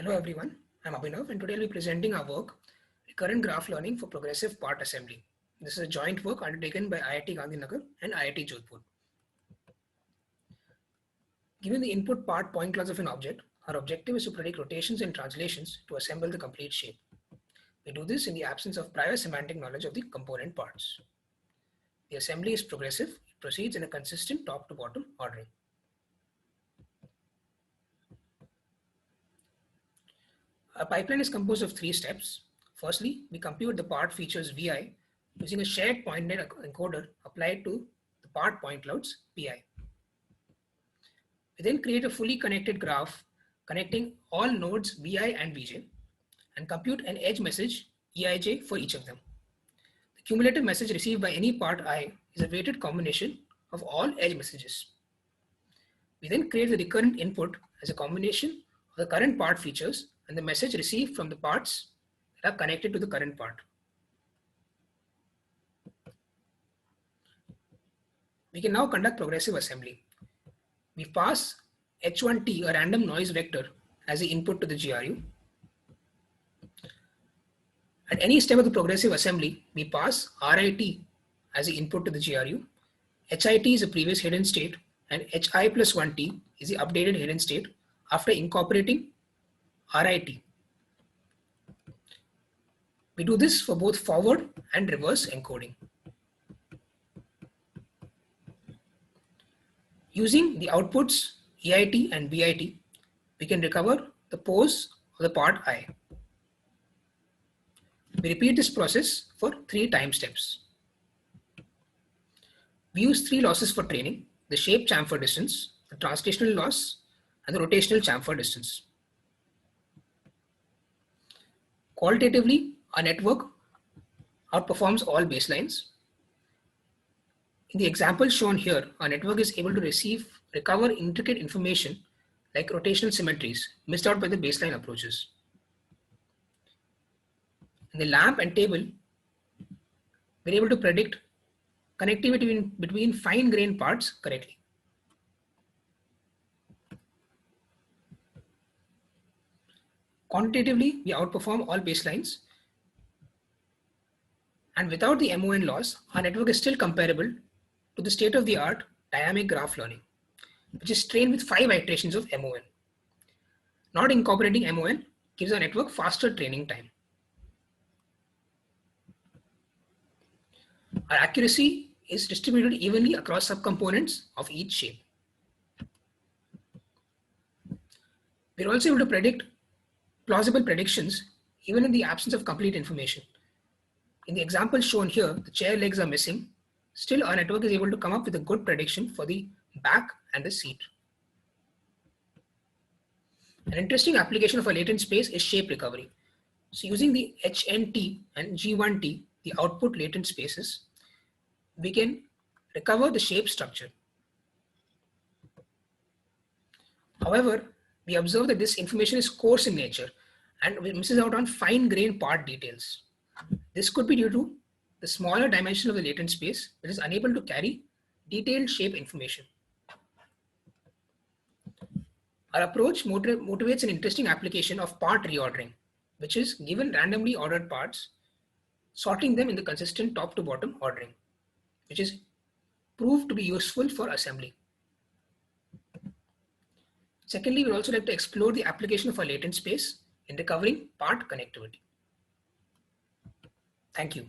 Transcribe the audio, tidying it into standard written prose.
Hello everyone, I'm Abhinav and today I'll be presenting our work, Recurrent Graph Learning for Progressive Part Assembly. This is a joint work undertaken by IIT Gandhinagar and IIT Jodhpur. Given the input part point clouds of an object, our objective is to predict rotations and translations to assemble the complete shape. We do this in the absence of prior semantic knowledge of the component parts. The assembly is progressive, it proceeds in a consistent top to bottom ordering. A pipeline is composed of three steps. Firstly, we compute the part features Vi using a shared point net encoder applied to the part point clouds Pi. We then create a fully connected graph connecting all nodes Vi and Vj and compute an edge message Eij for each of them. The cumulative message received by any part I is a weighted combination of all edge messages. We then create the recurrent input as a combination of the current part features and the message received from the parts that are connected to the current part. We can now conduct progressive assembly. We pass H1t, a random noise vector, as the input to the GRU. At any step of the progressive assembly, we pass RIT as the input to the GRU. HIT is the previous hidden state and HI plus 1t is the updated hidden state after incorporating RIT. We do this for both forward and reverse encoding. Using the outputs EIT and BIT, we can recover the pose of the part I. We repeat this process for 3 time steps. We use 3 losses for training: the shape chamfer distance, the translational loss, and the rotational chamfer distance. Qualitatively, our network outperforms all baselines. In the example shown here, our network is able to recover intricate information like rotational symmetries missed out by the baseline approaches. In the lamp and table, we're able to predict connectivity between fine-grained parts correctly. Quantitatively, we outperform all baselines. And without the MON loss, our network is still comparable to the state-of-the-art dynamic graph learning, which is trained with 5 iterations of MON. Not incorporating MON gives our network faster training time. Our accuracy is distributed evenly across subcomponents of each shape. We're also able to predict plausible predictions even in the absence of complete information. In the example shown here, the chair legs are missing. Still, our network is able to come up with a good prediction for the back and the seat. An interesting application of a latent space is shape recovery. So using the HNT and G1T, the output latent spaces, we can recover the shape structure. However, we observe that this information is coarse in nature and misses out on fine-grained part details. This could be due to the smaller dimension of the latent space that is unable to carry detailed shape information. Our approach motivates an interesting application of part reordering, which is given randomly ordered parts, sorting them in the consistent top to bottom ordering, which is proved to be useful for assembly. Secondly, we also like to explore the application of a latent space in recovering part connectivity. Thank you.